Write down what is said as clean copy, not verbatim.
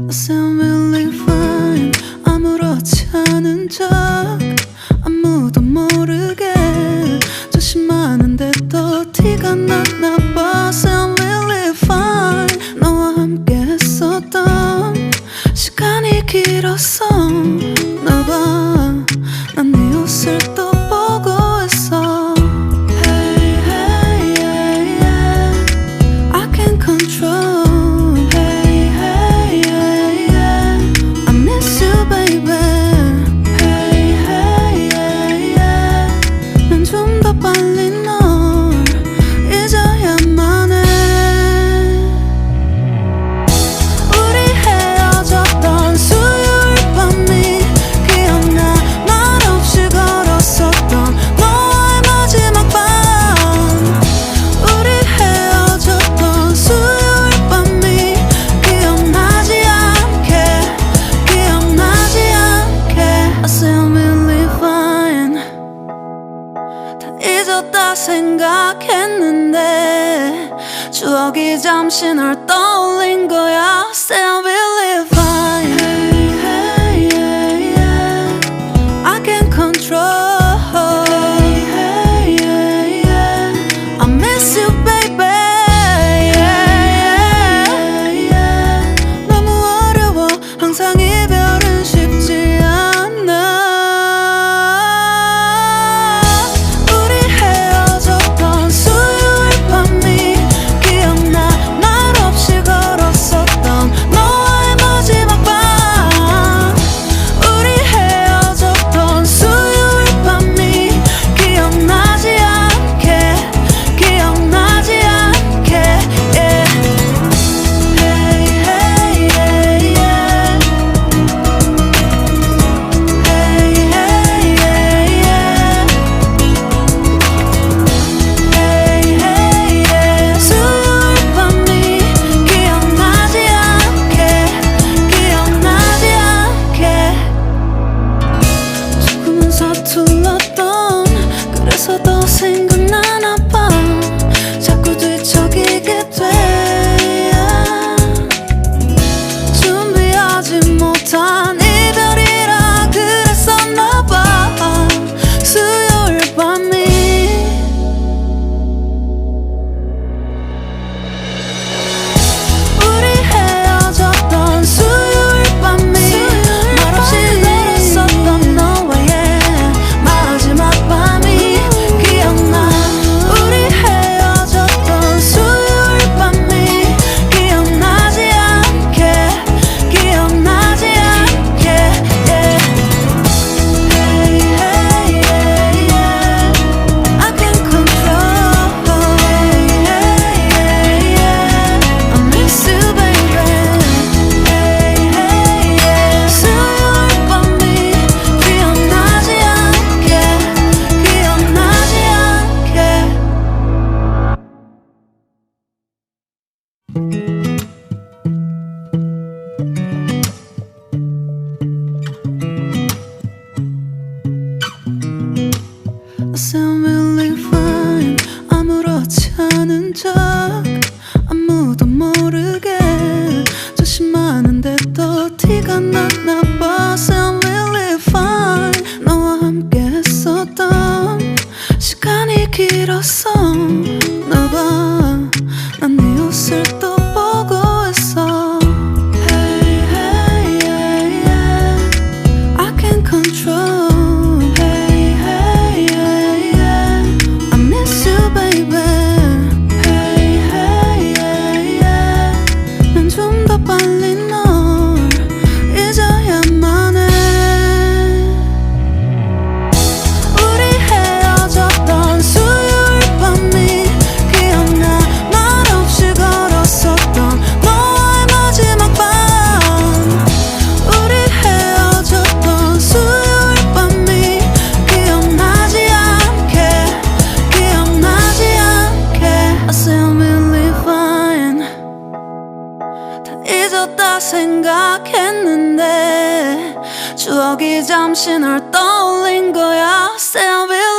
sound really fine. 아무렇지 않은 척 아무도 모르게 조심하는데 또 티가 났나 봐. Sound really fine. 너와 함께 했었던 시간이 길었어 나 봐. 난 네 옷을 또 보고 있어. Hey, hey, yeah, yeah. I can't control. 잊었다 생각했는데 추억이 잠시 널 떠올린 거야. Still really fine. Hey, hey, yeah, yeah. I can't control. Hey, hey, yeah, yeah. I miss you, baby. Yeah, yeah, yeah. 너무 어려워. 항상 이별은 쉽지 않아. 서툴렀던 그래서 더 생각나나 봐. 자꾸 뒤척이게 돼. 준비하지 못한 이별이라 그랬었나 봐. 수요일 밤이 우리 헤어졌던 수요일 밤이 말없이 걸었었던 너와의 sound really fine. 아무렇지 않은 척 아무도 모르게 조심하는데 또 티가 났나 봐. Sound really fine. 너와 함께 했었던 시간이 길었어 나 봐. 난 네 옷을 또 보고 있어. Hey, hey, yeah, yeah. I can't control. 수요일 추억이 잠시 널 떠올린 거야. Say I will